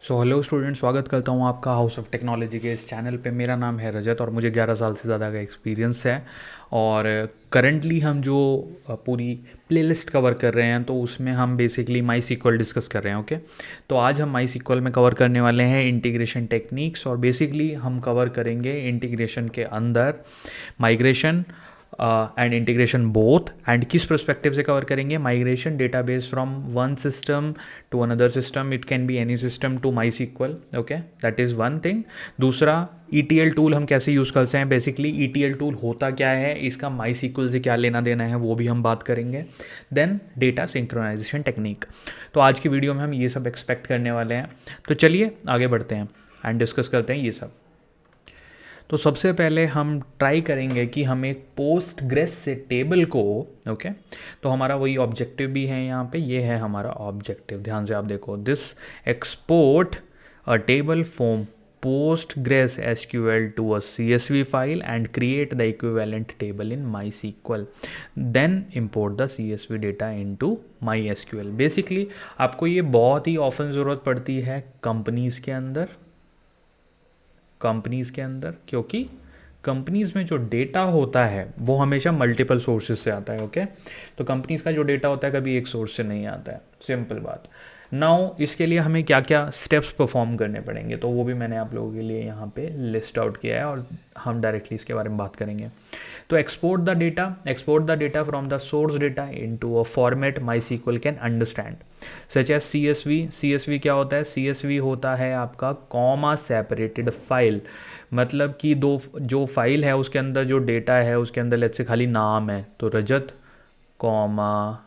So hello student, स्वागत करता हूँ आपका हाउस ऑफ टेक्नोलॉजी के इस चैनल पे। मेरा नाम है रजत और मुझे 11 साल से ज़्यादा का एक्सपीरियंस है। और करंटली हम जो पूरी प्लेलिस्ट कवर कर रहे हैं तो उसमें हम बेसिकली माई सीक्वल डिस्कस कर रहे हैं। ओके, तो आज हम माई सीक्वल में कवर करने वाले हैं इंटीग्रेशन टेक्निक्स, और बेसिकली हम कवर करेंगे इंटीग्रेशन के अंदर migration and integration both. And किस परस्पेक्टिव से कवर करेंगे? Migration database from one system to another system, it can be any system to MySQL. Okay, that is one thing. दूसरा, ETL tool हम कैसे use करते हैं, basically ETL tool होता क्या है, इसका माई सीक्वल से क्या लेना देना है, वो भी हम बात करेंगे। Then data synchronization technique. तो आज की वीडियो में हम ये सब एक्सपेक्ट करने वाले हैं। तो चलिए आगे बढ़ते हैं एंड डिस्कस करते हैं ये सब। तो सबसे पहले हम ट्राई करेंगे कि हम एक पोस्ट ग्रेस से टेबल को, ओके, तो हमारा वही ऑब्जेक्टिव भी है यहाँ पे, ये है हमारा ऑब्जेक्टिव। ध्यान से आप देखो, this export a table from post grace SQL to a CSV file and create the equivalent table in MySQL, then import the CSV data into MySQL। Basically आपको ये बहुत ही ऑफन ज़रूरत पड़ती है कंपनीज़ के अंदर, क्योंकि कंपनीज़ में जो डेटा होता है वो हमेशा मल्टीपल सोर्सेज से आता है। ओके, तो कंपनीज़ का जो डेटा होता है कभी एक सोर्स से नहीं आता है, सिंपल बात। नाउ इसके लिए हमें क्या क्या स्टेप्स परफॉर्म करने पड़ेंगे, तो वो भी मैंने आप लोगों के लिए यहाँ पे लिस्ट आउट किया है और हम डायरेक्टली इसके बारे में बात करेंगे। तो export the data from the source data into a format MySQL can understand, such as CSV क्या होता है? CSV होता है आपका कॉमा सेपरेटेड फाइल। मतलब कि दो जो फाइल है उसके अंदर जो डेटा है उसके अंदर लेट्स से खाली नाम है, तो Rajat comma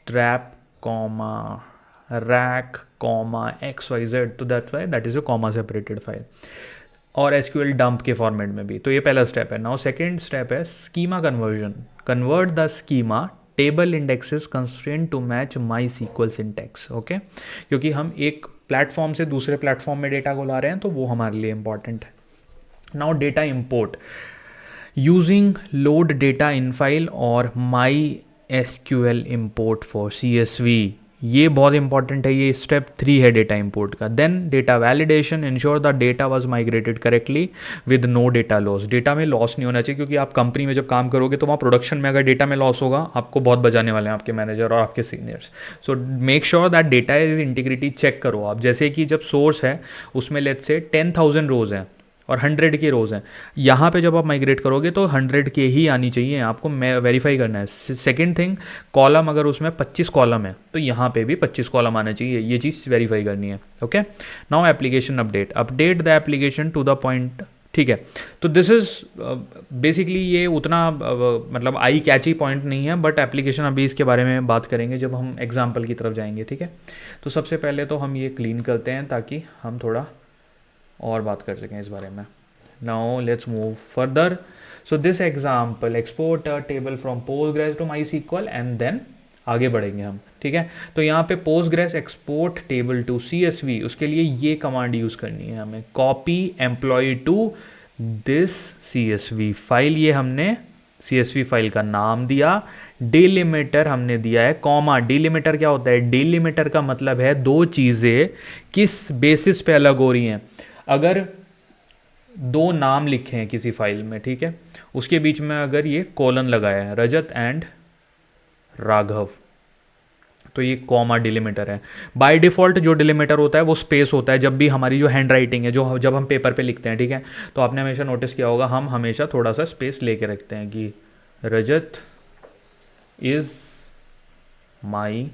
trap comma rack comma XYZ, तो that is a comma separated file. और SQL डंप के फॉर्मेट में भी। तो ये पहला स्टेप है। नाउ सेकेंड स्टेप है schema conversion. Convert the schema table indexes constraint to match MySQL syntax. Okay, क्योंकि हम एक प्लेटफॉर्म से दूसरे प्लेटफॉर्म में डेटा को ला रहे हैं तो वो हमारे लिए इंपॉर्टेंट है। Now data import using load data in file और my SQL import for CSV। ये बहुत इंपॉर्टेंट है, ये स्टेप 3 है डेटा इंपोर्ट का। Then data validation, ensure the data was migrated correctly with no data loss. Data में loss नहीं होना चाहिए, क्योंकि आप कंपनी में जब काम करोगे तो वहाँ प्रोडक्शन में अगर डेटा में लॉस होगा आपको बहुत बजाने वाले हैं आपके मैनेजर और आपके seniors. So make sure that data is integrity check करो आप। जैसे कि जब सोर्स है उसमें लेट्स से 10,000 रोज़ हैं और 100 के रोज़ हैं, यहाँ पे जब आप माइग्रेट करोगे तो 100 के ही आनी चाहिए, आपको वेरीफाई करना है। सेकेंड थिंग, कॉलम अगर उसमें 25 कॉलम है तो यहाँ पे भी 25 कॉलम आना चाहिए, ये चीज़ वेरीफाई करनी है। Okay, now application update the application to the point. ठीक है, तो दिस इज़ बेसिकली ये उतना मतलब आई कैची पॉइंट नहीं है, बट एप्लीकेशन अभी इसके बारे में बात करेंगे जब हम एग्जाम्पल की तरफ जाएंगे। ठीक है, तो सबसे पहले तो हम ये क्लीन करते हैं ताकि हम थोड़ा और बात कर सकें इस बारे में। Now let's move further. So this example, export a table from Postgres to MySQL, and then आगे बढ़ेंगे हम। ठीक है, तो यहाँ पे Postgres export table to CSV, उसके लिए ये कमांड यूज़ करनी है हमें, copy employ to this CSV file. ये हमने CSV फाइल का नाम दिया, डिलिमिटर हमने दिया है कॉमा। डिलिमिटर क्या होता है? डिलिमिटर का मतलब है दो चीज़ें किस बेसिस पे अलग हो रही हैं। अगर दो नाम लिखे हैं किसी फाइल में, ठीक है, उसके बीच में अगर ये कोलन लगाया है, रजत एंड राघव, तो ये कॉमा डिलिमिटर है। बाय डिफ़ॉल्ट जो डिलिमिटर होता है वो स्पेस होता है। जब भी हमारी जो हैंड राइटिंग है, जो जब हम पेपर पे लिखते हैं, ठीक है, तो आपने हमेशा नोटिस किया होगा हम हमेशा थोड़ा सा स्पेस लेके रखते हैं कि रजत इज़ माई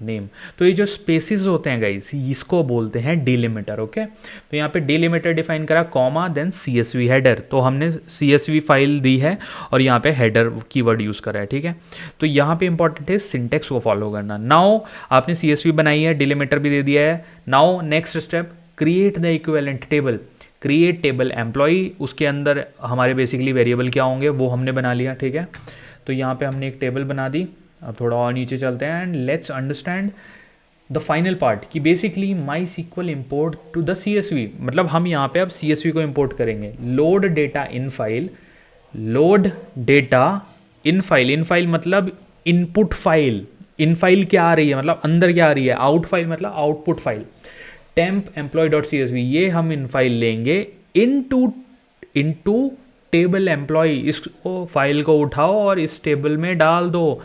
नेम। तो ये जो स्पेसिस होते हैं गाइस, इसको बोलते हैं डिलिमिटर। ओके, तो यहाँ पे डिलिमिटर डिफाइन करा, कॉमा, देन CSV हेडर। तो हमने CSV फाइल दी है और यहाँ पे हेडर कीवर्ड यूज़ करा है। ठीक है, तो यहाँ पे इंपॉर्टेंट है सिंटेक्स को फॉलो करना। नाउ आपने CSV बनाई है, डिलिमिटर भी दे दिया है। Now next step, create the equivalent table. Create table employ, उसके अंदर हमारे बेसिकली वेरिएबल क्या होंगे वो हमने बना लिया। ठीक है, तो यहाँ पे हमने एक टेबल बना दी। अब थोड़ा और नीचे चलते हैं and let's understand the final part कि basically MySQL import to the CSV। मतलब हम यहाँ पे अब CSV को इम्पोर्ट करेंगे। Load data in file, load data in file. In file मतलब इनपुट फाइल। इन फाइल क्या आ रही है मतलब अंदर क्या आ रही है, आउट फाइल मतलब output file. Temp employ dot C S V, ये हम इन फाइल लेंगे इनटू टेबल एम्प्लॉय, इस फाइल को उठाओ और इस टेबल में डाल दो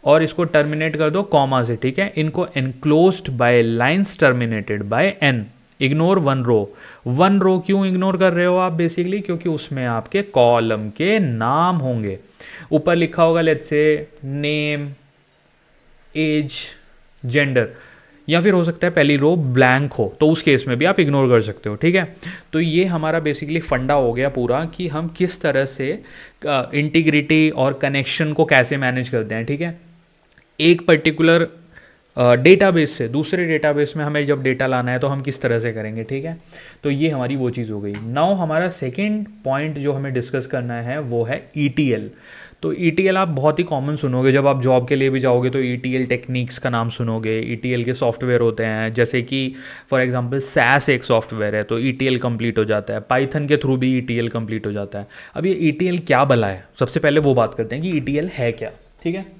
और इसको टर्मिनेट कर दो कॉमा से, ठीक है। इनको enclosed by lines terminated by N, ignore one row क्यों इग्नोर कर रहे हो आप बेसिकली, क्योंकि उसमें आपके कॉलम के नाम होंगे। ऊपर लिखा होगा let's say name, as, gender, या फिर हो सकता है पहली रो ब्लैंक हो, तो उस केस में भी आप इग्नोर कर सकते हो, ठीक है। तो ये हमारा बेसिकली फंडा हो गया पूरा कि हम किस तरह से इंटीग्रिटी और कनेक्शन को कैसे मैनेज करते हैं, ठीक है। एक पर्टिकुलर डेटाबेस से दूसरे डेटाबेस में हमें जब डेटा लाना है तो हम किस तरह से करेंगे, ठीक है। तो ये हमारी वो चीज़ हो गई। नाउ हमारा सेकंड पॉइंट जो हमें डिस्कस करना है वो है ETL। तो ETL आप बहुत ही कॉमन सुनोगे, जब आप जॉब के लिए भी जाओगे तो ETL टेक्निक्स का नाम सुनोगे। ETL के सॉफ्टवेयर होते हैं, जैसे कि फॉर एग्जांपल SAS एक सॉफ्टवेयर है तो ETL कंप्लीट हो जाता है, पाइथन के थ्रू भी ETL कंप्लीट हो जाता है। अब ये ETL क्या भला है, सबसे पहले वो बात करते हैं कि ETL है क्या, ठीक है।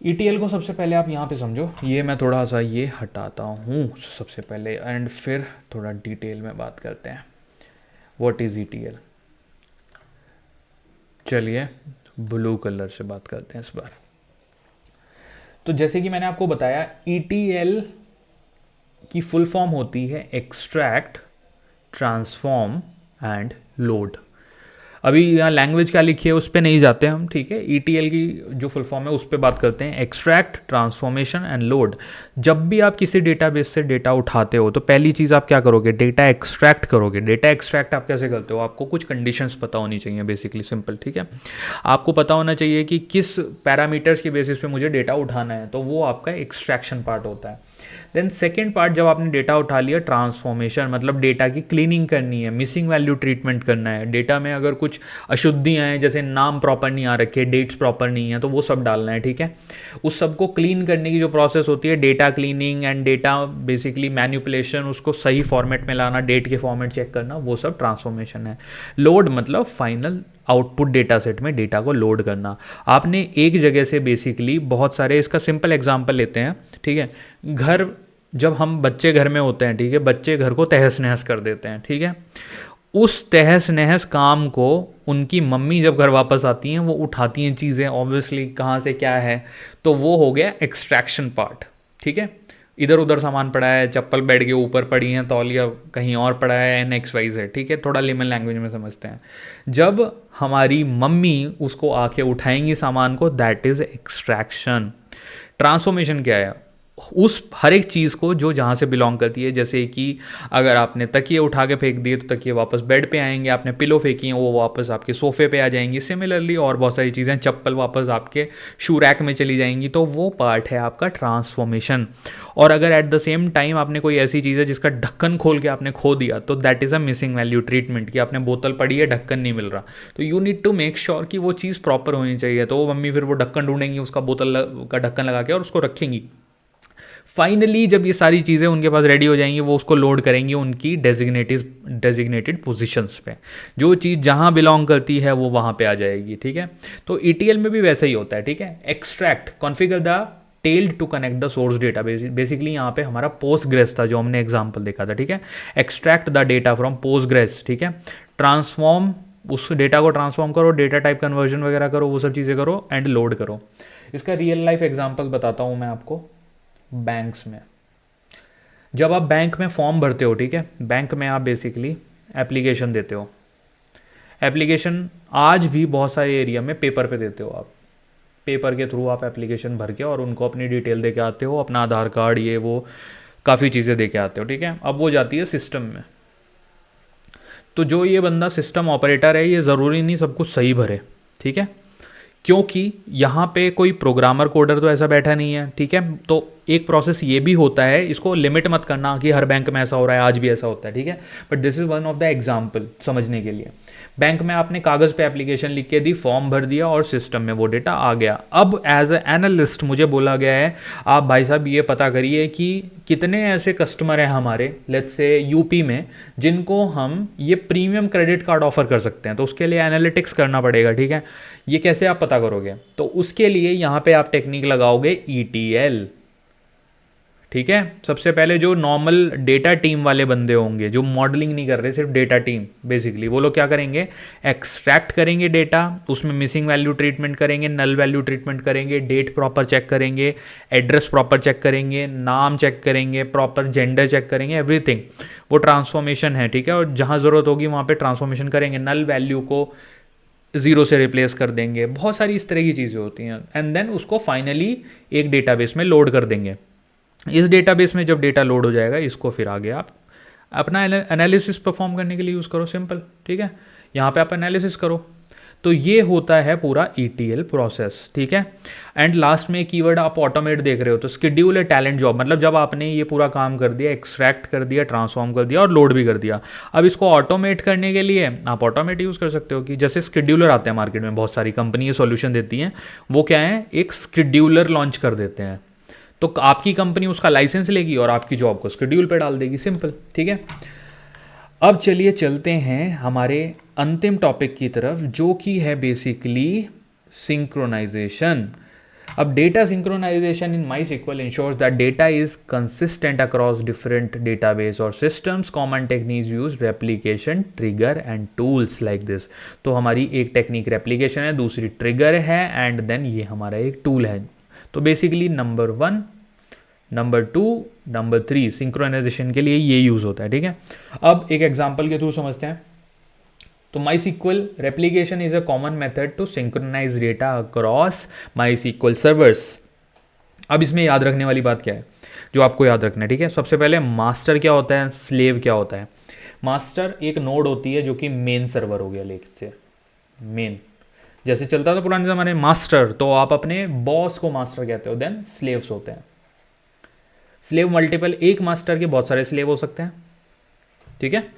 ETL को सबसे पहले आप यहाँ पे समझो, ये मैं थोड़ा सा ये हटाता हूँ सबसे पहले एंड फिर थोड़ा डिटेल में बात करते हैं व्हाट इज़ ETL। चलिए ब्लू कलर से बात करते हैं इस बार। तो जैसे कि मैंने आपको बताया ETL की फुल फॉर्म होती है एक्सट्रैक्ट, ट्रांसफॉर्म एंड लोड। अभी यहाँ लैंग्वेज क्या लिखी है उस पर नहीं जाते हम, ठीक है। ETL की जो फुल फॉर्म है उस पर बात करते हैं, एक्सट्रैक्ट, ट्रांसफॉर्मेशन एंड लोड। जब भी आप किसी डेटाबेस से डेटा उठाते हो तो पहली चीज़ आप क्या करोगे, डेटा एक्सट्रैक्ट करोगे। डेटा एक्सट्रैक्ट आप कैसे करते हो, आपको कुछ कंडीशंस पता होनी चाहिए बेसिकली, सिंपल, ठीक है। आपको पता होना चाहिए कि किस पैरामीटर्स के बेसिस पे मुझे डेटा उठाना है, तो वो आपका एक्सट्रैक्शन पार्ट होता है। देन सेकेंड पार्ट, जब आपने डेटा उठा लिया, ट्रांसफॉर्मेशन, मतलब डेटा की क्लीनिंग करनी है, मिसिंग वैल्यू ट्रीटमेंट करना है। डेटा में अगर कुछ अशुद्धियाँ हैं, जैसे नाम प्रॉपर नहीं आ रखे, डेट्स प्रॉपर नहीं है, तो वो सब डालना है, ठीक है। उस सब को क्लीन करने की जो प्रोसेस होती है, data cleaning and data basically manipulation, उसको सही फॉर्मेट में लाना, डेट के फॉर्मेट चेक करना, वो सब ट्रांसफॉर्मेशन है। लोड मतलब फाइनल आउटपुट डेटा सेट में डेटा को लोड करना। आपने एक जगह से बेसिकली बहुत सारे, इसका सिंपल एग्जांपल लेते हैं, ठीक है। घर, जब हम बच्चे घर में होते हैं, ठीक है, बच्चे घर को तहस नहस कर देते हैं, ठीक है। उस तहस नहस काम को उनकी मम्मी जब घर वापस आती हैं वो उठाती हैं चीज़ें, ऑब्वियसली कहाँ से क्या है, तो वो हो गया एक्सट्रैक्शन पार्ट, ठीक है। इधर उधर सामान पड़ा है, चप्पल बेड के ऊपर पड़ी हैं, तौलिया कहीं और पड़ा है, NXYZ, ठीक है। थोड़ा लेमन लैंग्वेज में समझते हैं। जब हमारी मम्मी उसको आके उठाएंगी सामान को, दैट इज़ एक्सट्रैक्शन। ट्रांसफॉर्मेशन क्या है, उस हर एक चीज़ को जो जहाँ से बिलोंग करती है, जैसे कि अगर आपने तकिए उठा के फेंक दिए तो तकिए वापस बेड पे आएंगे, आपने पिलो फेंकी हैं वो वापस आपके सोफे पे आ जाएंगी, सिमिलरली और बहुत सारी चीज़ें, चप्पल वापस आपके शू रैक में चली जाएंगी, तो वो पार्ट है आपका ट्रांसफॉर्मेशन। और अगर एट द सेम टाइम आपने कोई ऐसी चीज़ है जिसका ढक्कन खोल के आपने खो दिया, तो that is a missing value treatment, कि आपने बोतल पड़ी है, ढक्कन नहीं मिल रहा, तो you need to make sure कि वो चीज़ प्रॉपर होनी चाहिए। तो वो मम्मी फिर वो ढक्कन ढूंढेंगी, उसका बोतल का ढक्कन लगा के और उसको रखेंगी। फाइनली जब ये सारी चीज़ें उनके पास रेडी हो जाएंगी, वो उसको लोड करेंगी उनकी डेजिग्नेटेड पोजीशंस पे, जो चीज़ जहाँ बिलोंग करती है वो वहाँ पे आ जाएगी, ठीक है। तो ETL में भी वैसा ही होता है, ठीक है। Extract, configure the ETL to connect the source data, basically यहाँ पे हमारा पोस्टग्रेस था जो हमने एग्जाम्पल देखा था, ठीक है। Extract the data from Postgres, ठीक है। ट्रांसफॉर्म, उस डेटा को ट्रांसफॉर्म करो, डेटा टाइप कन्वर्जन वगैरह करो, वो सब चीज़ें करो एंड लोड करो। इसका रियल लाइफ एग्जाम्पल बताता हूँ मैं आपको। बैंक्स में, जब आप बैंक में फॉर्म भरते हो, ठीक है, बैंक में आप बेसिकली एप्लीकेशन देते हो। एप्लीकेशन आज भी बहुत सारे एरिया में पेपर पे देते हो आप, पेपर के थ्रू आप एप्लीकेशन भर के और उनको अपनी डिटेल दे के आते हो, अपना आधार कार्ड, ये वो काफ़ी चीज़ें दे के आते हो, ठीक है। अब वो जाती है सिस्टम में, तो जो ये बंदा सिस्टम ऑपरेटर है, ये ज़रूरी नहीं सब कुछ सही भरे, ठीक है, क्योंकि यहाँ पे कोई प्रोग्रामर कोडर तो ऐसा बैठा नहीं है, ठीक है। तो एक प्रोसेस ये भी होता है, इसको लिमिट मत करना कि हर बैंक में ऐसा हो रहा है, आज भी ऐसा होता है, ठीक है, but this is one of the example समझने के लिए। बैंक में आपने कागज़ पे एप्लीकेशन लिख के दी, फॉर्म भर दिया और सिस्टम में वो डेटा आ गया। अब एज ए एनालिस्ट मुझे बोला गया है, आप भाई साहब ये पता करिए कि कितने ऐसे कस्टमर हैं हमारे, लेट्स से यूपी में, जिनको हम ये प्रीमियम क्रेडिट कार्ड ऑफर कर सकते हैं। तो उसके लिए एनालिटिक्स करना पड़ेगा, ठीक है। ये कैसे आप पता करोगे, तो उसके लिए यहाँ पे आप टेक्निक लगाओगे ETL, ठीक है। सबसे पहले जो नॉर्मल डेटा टीम वाले बंदे होंगे जो मॉडलिंग नहीं कर रहे, सिर्फ डेटा टीम, बेसिकली वो लोग क्या करेंगे, एक्सट्रैक्ट करेंगे डेटा, उसमें मिसिंग वैल्यू ट्रीटमेंट करेंगे, नल वैल्यू ट्रीटमेंट करेंगे, डेट प्रॉपर चेक करेंगे, एड्रेस प्रॉपर चेक करेंगे, नाम चेक करेंगे, प्रॉपर जेंडर चेक करेंगे, एवरीथिंग। वो ट्रांसफॉर्मेशन है, ठीक है। और जहाँ ज़रूरत होगी वहाँ पे ट्रांसफॉर्मेशन करेंगे, नल वैल्यू को ज़ीरो से रिप्लेस कर देंगे, बहुत सारी इस तरह की चीज़ें होती हैं। एंड देन उसको फाइनली एक डेटाबेस में लोड कर देंगे। इस डेटाबेस में जब डेटा लोड हो जाएगा, इसको फिर आगे आप अपना एनालिसिस परफॉर्म करने के लिए यूज़ करो, सिंपल, ठीक है। यहाँ पे आप एनालिसिस करो। तो ये होता है पूरा ETL प्रोसेस, ठीक है। एंड लास्ट में कीवर्ड आप ऑटोमेट देख रहे हो, तो स्केड्यूल है टैलेंट जॉब, मतलब जब आपने ये पूरा काम कर दिया, एक्सट्रैक्ट कर दिया, ट्रांसफॉर्म कर दिया और लोड भी कर दिया, अब इसको ऑटोमेट करने के लिए आप ऑटोमेट यूज़ कर सकते हो। कि जैसे स्केड्यूलर आते हैं मार्केट में, बहुत सारी कंपनी ये सॉल्यूशन देती हैं। वो क्या है, एक स्केड्यूलर लॉन्च कर देते हैं, तो आपकी कंपनी उसका लाइसेंस लेगी और आपकी जॉब को शेड्यूल पे डाल देगी, सिंपल, ठीक है। अब चलिए चलते हैं हमारे अंतिम टॉपिक की तरफ, जो कि है बेसिकली सिंक्रोनाइजेशन। अब data synchronization in MySQL ensures that data is consistent across different database or systems. Common techniques use replication, trigger and tools like this. तो हमारी एक टेक्निक रेप्लिकेशन है, दूसरी ट्रिगर है, एंड देन ये हमारा एक टूल है। तो basically number 1, number 2, number 3 synchronization के लिए ये यूज़ होता है, ठीक है। अब एक एग्जांपल के थ्रू समझते हैं। तो MySQL replication is a common method to synchronize data across MySQL servers. अब इसमें याद रखने वाली बात क्या है, जो आपको याद रखना है, ठीक है। सबसे पहले मास्टर क्या होता है, स्लेव क्या होता है। मास्टर एक नोड होती है जो कि मेन सर्वर हो गया, लेके मेन जैसे चलता था पुराने ज़माने में मास्टर, तो आप अपने बॉस को मास्टर कहते हो। देन स्लेव्स होते हैं, स्लेव मल्टीपल, एक मास्टर के बहुत सारे स्लेव हो सकते हैं, ठीक है।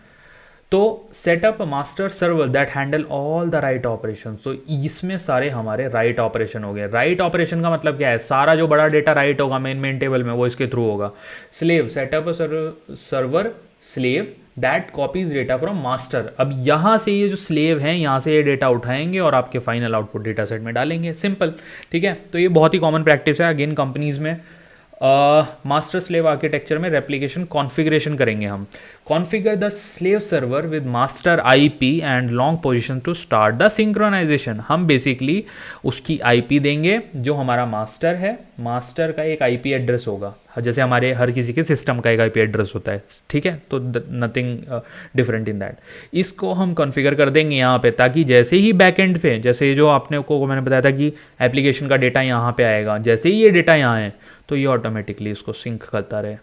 तो setup master server that handle all the write operation. तो इसमें सारे हमारे राइट ऑपरेशन हो गए। राइट ऑपरेशन का मतलब क्या है, सारा जो बड़ा डेटा राइट होगा मेन टेबल में, वो इसके थ्रू होगा। Slave, setup server slave that copies data from master. अब यहाँ से ये जो स्लेव हैं, यहाँ से ये डेटा उठाएंगे और आपके फाइनल आउटपुट डेटा सेट में डालेंगे, सिंपल, ठीक है। तो ये बहुत ही कॉमन प्रैक्टिस है। अगेन कंपनीज में मास्टर स्लेव आर्किटेक्चर में रेप्लिकेशन कॉन्फ़िगरेशन करेंगे हम। Configure the slave server with master IP and log position to start the synchronization. हम बेसिकली उसकी IP देंगे, जो हमारा मास्टर है, मास्टर का एक IP एड्रेस होगा, जैसे हमारे हर किसी के सिस्टम का एक IP एड्रेस होता है, ठीक है। तो नथिंग डिफरेंट इन दैट। इसको हम कॉन्फ़िगर कर देंगे यहाँ पे, ताकि जैसे ही बैकएंड पे, जैसे जो आपने को मैंने बताया था कि एप्लीकेशन का डेटा यहाँ पे आएगा, जैसे ही ये डेटा यहाँ है तो ये ऑटोमेटिकली इसको सिंक करता रहे।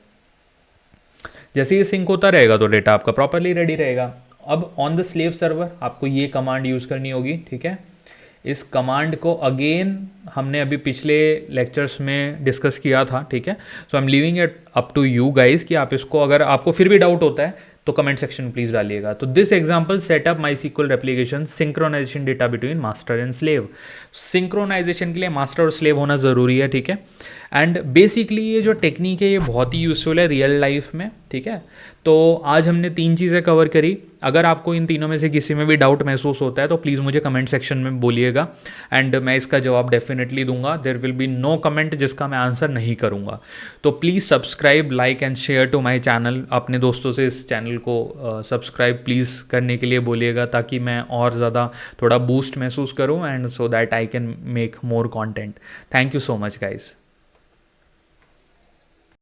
जैसे ये सिंक होता रहेगा तो डेटा आपका प्रॉपरली रेडी रहेगा। अब ऑन द स्लेव सर्वर आपको ये कमांड यूज़ करनी होगी, ठीक है। इस कमांड को अगेन हमने अभी पिछले लेक्चर्स में डिस्कस किया था, ठीक है। So I am leaving it up to you guys कि आप इसको, अगर आपको फिर भी डाउट होता है तो कमेंट सेक्शन में प्लीज़ डालिएगा। तो this example setup MySQL replication synchronization data between master and slave. Synchronization के लिए मास्टर और स्लेव होना ज़रूरी है, ठीक है। एंड बेसिकली ये जो टेक्निक है ये बहुत ही यूज़फुल है रियल लाइफ में, ठीक है। तो आज हमने 3 चीज़ें कवर करी। अगर आपको इन तीनों में से किसी में भी डाउट महसूस होता है तो प्लीज़ मुझे कमेंट सेक्शन में बोलिएगा, एंड मैं इसका जवाब डेफिनेटली दूंगा। There will be no comment जिसका मैं आंसर नहीं करूंगा। तो please subscribe, like and share to my channel. अपने दोस्तों से इस चैनल को सब्सक्राइब प्लीज़ करने के लिए बोलिएगा, ताकि मैं और ज़्यादा थोड़ा बूस्ट महसूस करूँ, and so that I can make more content. Thank you so much guys.